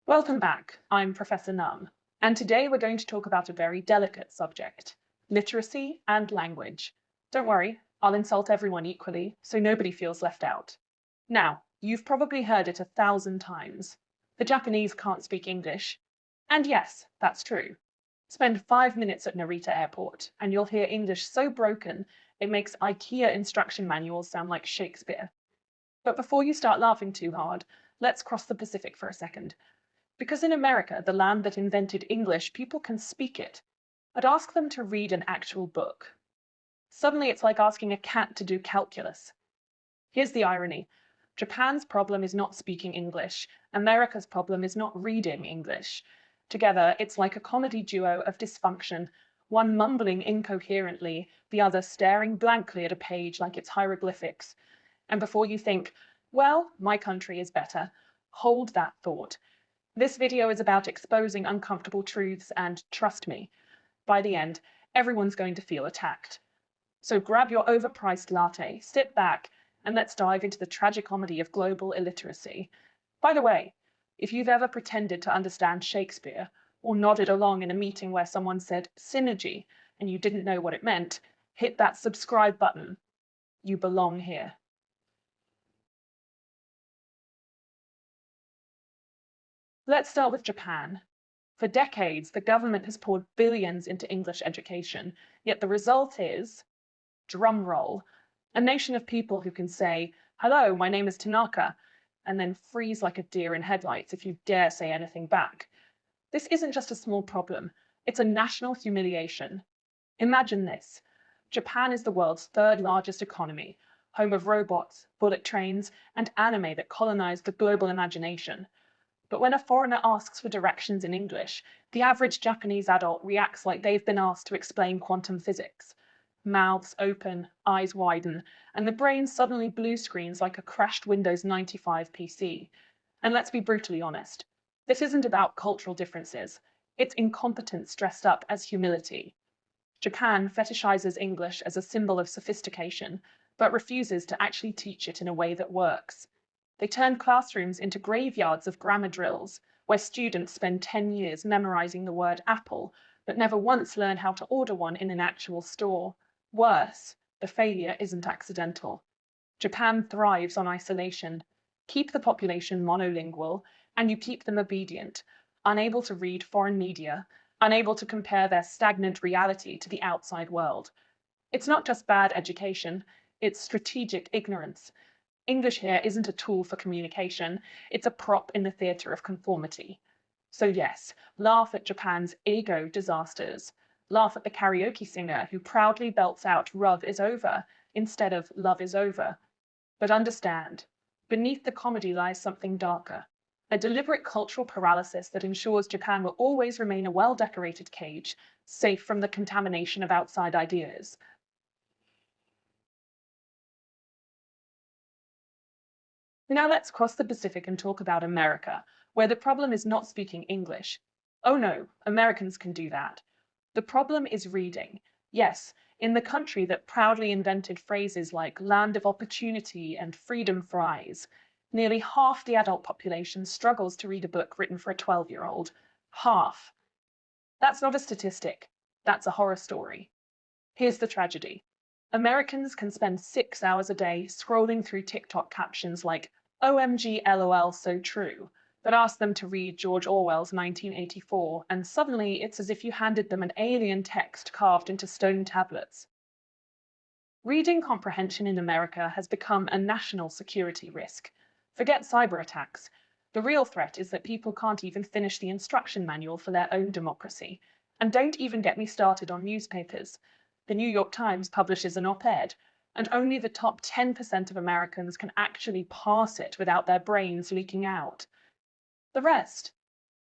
Welcome back. I'm Professor Num, and today we're going to talk about a very delicate subject, literacy and language. Don't worry, I'll insult everyone equally, so nobody feels left out. Now, you've probably heard it 1,000 times. The Japanese can't speak English. And yes, that's true. Spend 5 minutes at Narita Airport, and you'll hear English so broken it makes IKEA instruction manuals sound like Shakespeare. But before you start laughing too hard, let's cross the Pacific for a second. Because in America, the land that invented English, people can speak it. But ask them to read an actual book. Suddenly it's like asking a cat to do calculus. Here's the irony. Japan's problem is not speaking English. America's problem is not reading English. Together, it's like a comedy duo of dysfunction, one mumbling incoherently, the other staring blankly at a page like it's hieroglyphics. And before you think, well, my country is better, hold that thought. This video is about exposing uncomfortable truths, and trust me, by the end, everyone's going to feel attacked. So grab your overpriced latte, sit back, and let's dive into the tragicomedy of global illiteracy. By the way, if you've ever pretended to understand Shakespeare, or nodded along in a meeting where someone said synergy and you didn't know what it meant, hit that subscribe button. You belong here. Let's start with Japan. For decades, the government has poured billions into English education, yet the result is, drum roll, a nation of people who can say, "Hello, my name is Tanaka," and then freeze like a deer in headlights if you dare say anything back. This isn't just a small problem, it's a national humiliation. Imagine this. Japan is the world's third largest economy, home of robots, bullet trains, and anime that colonized the global imagination. But when a foreigner asks for directions in English, the average Japanese adult reacts like they've been asked to explain quantum physics. Mouths open, eyes widen, and the brain suddenly blue screens like a crashed Windows 95 PC. And let's be brutally honest, this isn't about cultural differences. It's incompetence dressed up as humility. Japan fetishizes English as a symbol of sophistication, but refuses to actually teach it in a way that works. They turn classrooms into graveyards of grammar drills, where students spend 10 years memorizing the word apple, but never once learn how to order one in an actual store. Worse, the failure isn't accidental. Japan thrives on isolation. Keep the population monolingual, and you keep them obedient, unable to read foreign media, unable to compare their stagnant reality to the outside world. It's not just bad education, it's strategic ignorance. English here isn't a tool for communication, it's a prop in the theatre of conformity. So yes, laugh at Japan's ego disasters. Laugh at the karaoke singer who proudly belts out "Love is over" instead of "Love is over." But understand, beneath the comedy lies something darker. A deliberate cultural paralysis that ensures Japan will always remain a well-decorated cage, safe from the contamination of outside ideas. Now let's cross the Pacific and talk about America, where the problem is not speaking English. Oh no, Americans can do that. The problem is reading. Yes, in the country that proudly invented phrases like land of opportunity and freedom fries, nearly half the adult population struggles to read a book written for a 12-year-old. Half. That's not a statistic. That's a horror story. Here's the tragedy. Americans can spend 6 hours a day scrolling through TikTok captions like "OMG LOL so true," but ask them to read George Orwell's 1984, and suddenly it's as if you handed them an alien text carved into stone tablets. Reading comprehension in America has become a national security risk. Forget cyber attacks. The real threat is that people can't even finish the instruction manual for their own democracy. And don't even get me started on newspapers. The New York Times publishes an op-ed, and only the top 10% of Americans can actually parse it without their brains leaking out. The rest,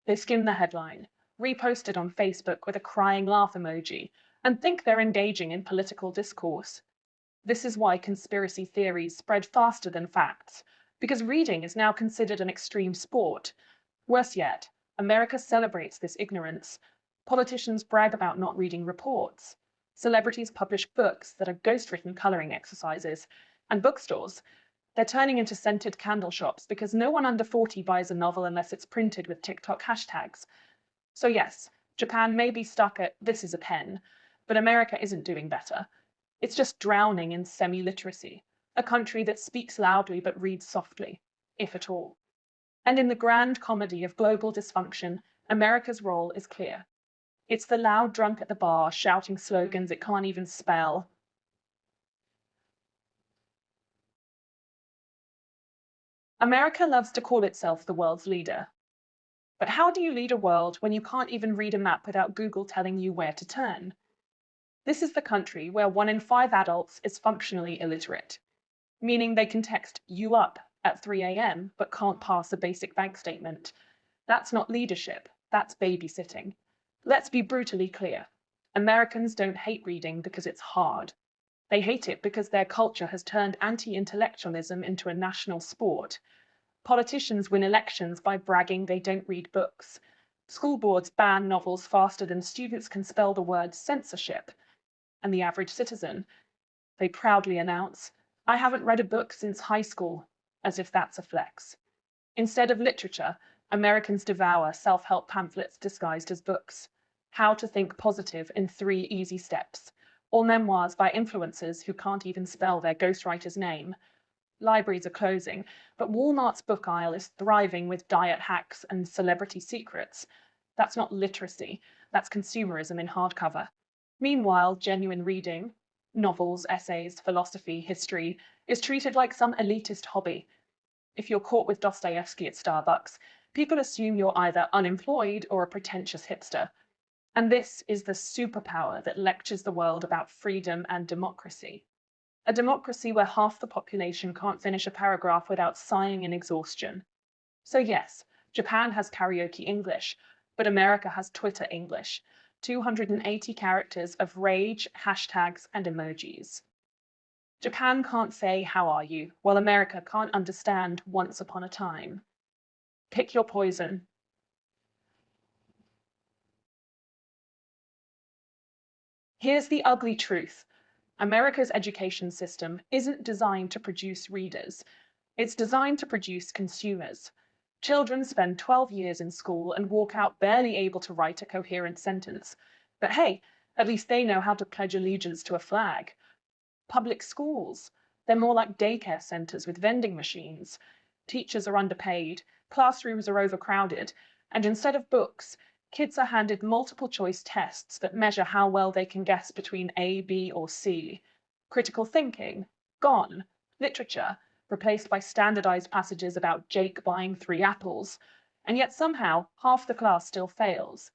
they skim the headline, repost it on Facebook with a crying laugh emoji, and think they're engaging in political discourse. This is why conspiracy theories spread faster than facts, because reading is now considered an extreme sport. Worse yet, America celebrates this ignorance. Politicians brag about not reading reports. Celebrities publish books that are ghostwritten coloring exercises. And bookstores, They're turning into scented candle shops because no one under 40 buys a novel unless it's printed with TikTok hashtags. So yes, Japan may be stuck at "this is a pen," but America isn't doing better. It's just drowning in semi-literacy, a country that speaks loudly but reads softly, if at all. And in the grand comedy of global dysfunction, America's role is clear. It's the loud drunk at the bar shouting slogans it can't even spell. America loves to call itself the world's leader. But how do you lead a world when you can't even read a map without Google telling you where to turn? This is the country where 1 in 5 adults is functionally illiterate, meaning they can text "you up" at 3 a.m. but can't pass a basic bank statement. That's not leadership, that's babysitting. Let's be brutally clear. Americans don't hate reading because it's hard. They hate it because their culture has turned anti-intellectualism into a national sport. Politicians win elections by bragging they don't read books. School boards ban novels faster than students can spell the word censorship. And the average citizen, they proudly announce, "I haven't read a book since high school," as if that's a flex. Instead of literature, Americans devour self-help pamphlets disguised as books. How to Think Positive in 3 Easy Steps, or memoirs by influencers who can't even spell their ghostwriter's name. Libraries are closing, but Walmart's book aisle is thriving with diet hacks and celebrity secrets. That's not literacy, that's consumerism in hardcover. Meanwhile, genuine reading, novels, essays, philosophy, history, is treated like some elitist hobby. If you're caught with Dostoevsky at Starbucks, people assume you're either unemployed or a pretentious hipster. And this is the superpower that lectures the world about freedom and democracy. A democracy where half the population can't finish a paragraph without sighing in exhaustion. So yes, Japan has karaoke English, but America has Twitter English. 280 characters of rage, hashtags, and emojis. Japan can't say "how are you," while America can't understand "once upon a time." Pick your poison. Here's the ugly truth. America's education system isn't designed to produce readers. It's designed to produce consumers. Children spend 12 years in school and walk out barely able to write a coherent sentence. But hey, at least they know how to pledge allegiance to a flag. Public schools, they're more like daycare centers with vending machines. Teachers are underpaid, classrooms are overcrowded, and instead of books, kids are handed multiple choice tests that measure how well they can guess between A, B, or C. Critical thinking, gone. Literature, replaced by standardized passages about Jake buying 3 apples. And yet somehow, half the class still fails.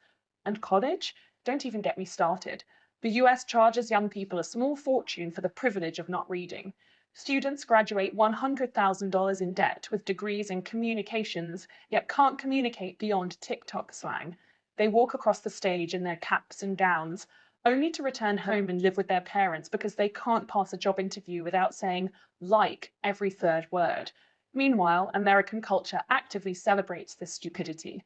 And college? Don't even get me started. The US charges young people a small fortune for the privilege of not reading. Students graduate $100,000 in debt with degrees in communications, yet can't communicate beyond TikTok slang. They walk across the stage in their caps and gowns, only to return home and live with their parents because they can't pass a job interview without saying "like" every third word. Meanwhile, American culture actively celebrates this stupidity.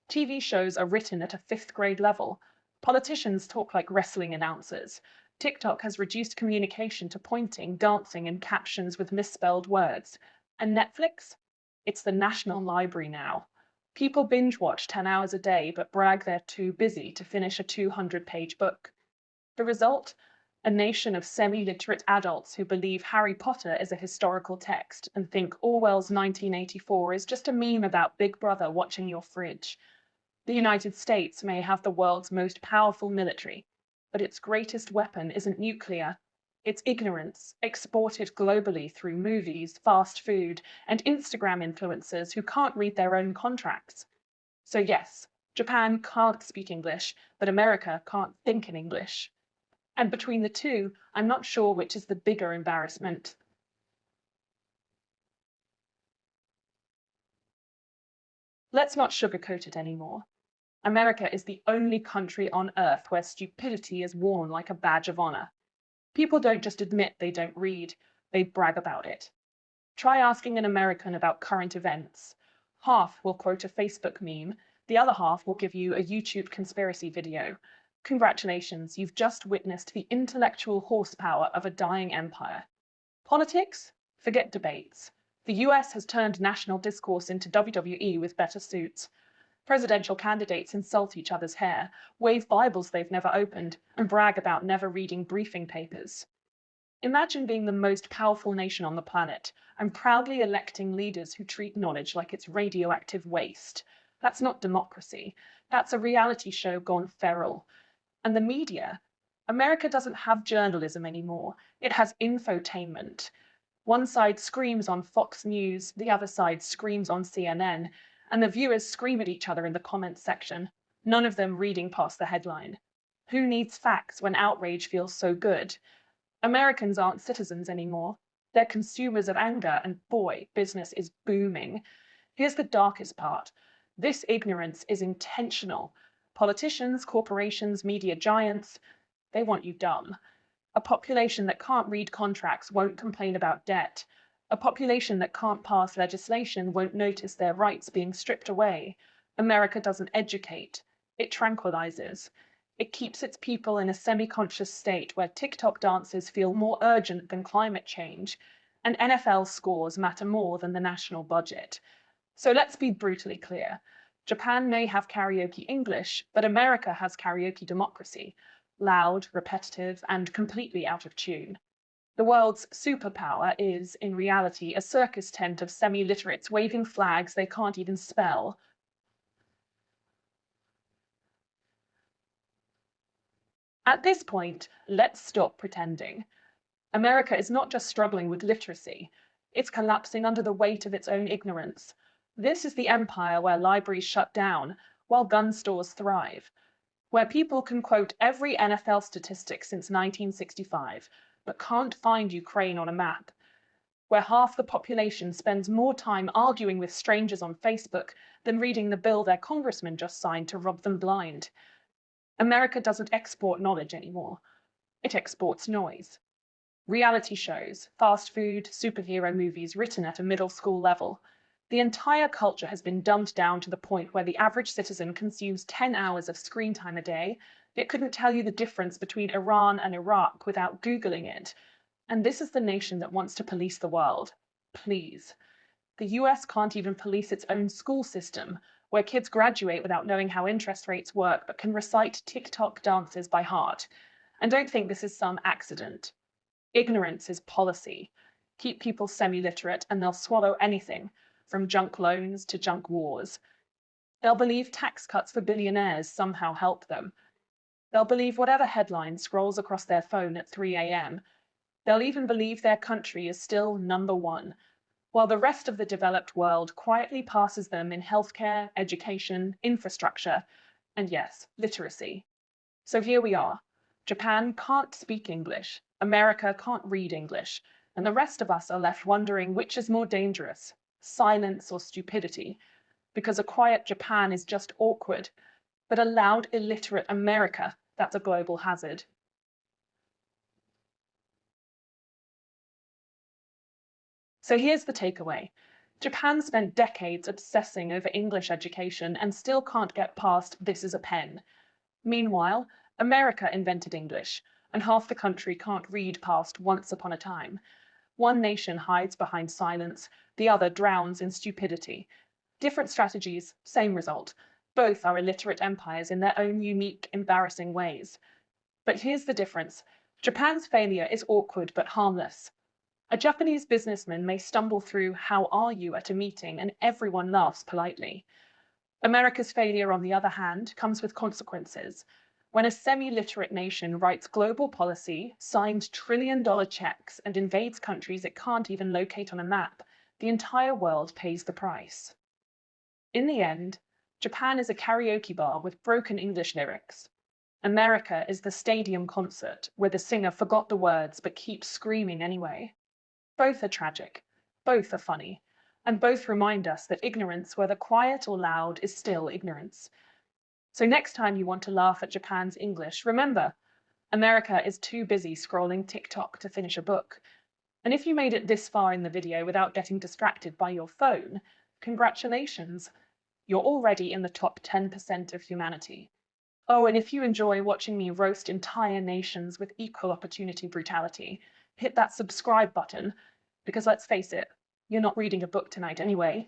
TV shows are written at a 5th-grade level. Politicians talk like wrestling announcers. TikTok has reduced communication to pointing, dancing, and captions with misspelled words. And Netflix? It's the National Library now. People binge watch 10 hours a day but brag they're too busy to finish a 200-page book. The result? A nation of semi-literate adults who believe Harry Potter is a historical text and think Orwell's 1984 is just a meme about Big Brother watching your fridge. The United States may have the world's most powerful military, but its greatest weapon isn't nuclear. It's ignorance, exported globally through movies, fast food, and Instagram influencers who can't read their own contracts. So yes, Japan can't speak English, but America can't think in English. And between the two, I'm not sure which is the bigger embarrassment. Let's not sugarcoat it anymore. America is the only country on earth where stupidity is worn like a badge of honor. People don't just admit they don't read, they brag about it. Try asking an American about current events. Half will quote a Facebook meme, the other half will give you a YouTube conspiracy video. Congratulations, you've just witnessed the intellectual horsepower of a dying empire. Politics? Forget debates. The US has turned national discourse into WWE with better suits. Presidential candidates insult each other's hair, wave Bibles they've never opened, and brag about never reading briefing papers. Imagine being the most powerful nation on the planet and proudly electing leaders who treat knowledge like it's radioactive waste. That's not democracy. That's a reality show gone feral. And the media? America doesn't have journalism anymore. It has infotainment. One side screams on Fox News, the other side screams on CNN, and the viewers scream at each other in the comments section, none of them reading past the headline. Who needs facts when outrage feels so good? Americans aren't citizens anymore. They're consumers of anger, and boy, business is booming. Here's the darkest part. This ignorance is intentional. Politicians, corporations, media giants, they want you dumb. A population that can't read contracts won't complain about debt. A population that can't pass legislation won't notice their rights being stripped away. America doesn't educate. It tranquilizes. It keeps its people in a semi-conscious state where TikTok dances feel more urgent than climate change, and NFL scores matter more than the national budget. So let's be brutally clear. Japan may have karaoke English, but America has karaoke democracy. Loud, repetitive, and completely out of tune. The world's superpower is, in reality, a circus tent of semi-literates waving flags they can't even spell. At this point, let's stop pretending. America is not just struggling with literacy, it's collapsing under the weight of its own ignorance. This is the empire where libraries shut down, while gun stores thrive. Where people can quote every NFL statistic since 1965, but can't find Ukraine on a map. Where half the population spends more time arguing with strangers on Facebook than reading the bill their congressman just signed to rob them blind. America doesn't export knowledge anymore. It exports noise. Reality shows, fast food, superhero movies written at a middle school level. The entire culture has been dumbed down to the point where the average citizen consumes 10 hours of screen time a day, yet couldn't tell you the difference between Iran and Iraq without Googling it. And this is the nation that wants to police the world. Please. The US can't even police its own school system, where kids graduate without knowing how interest rates work but can recite TikTok dances by heart. And don't think this is some accident. Ignorance is policy. Keep people semi-literate and they'll swallow anything, from junk loans to junk wars. They'll believe tax cuts for billionaires somehow help them. They'll believe whatever headline scrolls across their phone at 3 a.m. They'll even believe their country is still #1, while the rest of the developed world quietly passes them in healthcare, education, infrastructure, and yes, literacy. So here we are. Japan can't speak English, America can't read English, and the rest of us are left wondering which is more dangerous, silence or stupidity, because a quiet Japan is just awkward, but a loud, illiterate America, that's a global hazard. So here's the takeaway. Japan spent decades obsessing over English education and still can't get past "this is a pen." Meanwhile, America invented English, and half the country can't read past "once upon a time." One nation hides behind silence, the other drowns in stupidity. Different strategies, same result. Both are illiterate empires in their own unique, embarrassing ways. But here's the difference. Japan's failure is awkward but harmless. A Japanese businessman may stumble through "how are you" at a meeting and everyone laughs politely. America's failure, on the other hand, comes with consequences. When a semi-literate nation writes global policy, signs trillion-dollar checks, and invades countries it can't even locate on a map, the entire world pays the price. In the end, Japan is a karaoke bar with broken English lyrics. America is the stadium concert where the singer forgot the words but keeps screaming anyway. Both are tragic, both are funny, and both remind us that ignorance, whether quiet or loud, is still ignorance. So next time you want to laugh at Japan's English, remember, America is too busy scrolling TikTok to finish a book. And if you made it this far in the video without getting distracted by your phone, congratulations, you're already in the top 10% of humanity. Oh, and if you enjoy watching me roast entire nations with equal opportunity brutality, hit that subscribe button, because let's face it, You're not reading a book tonight anyway.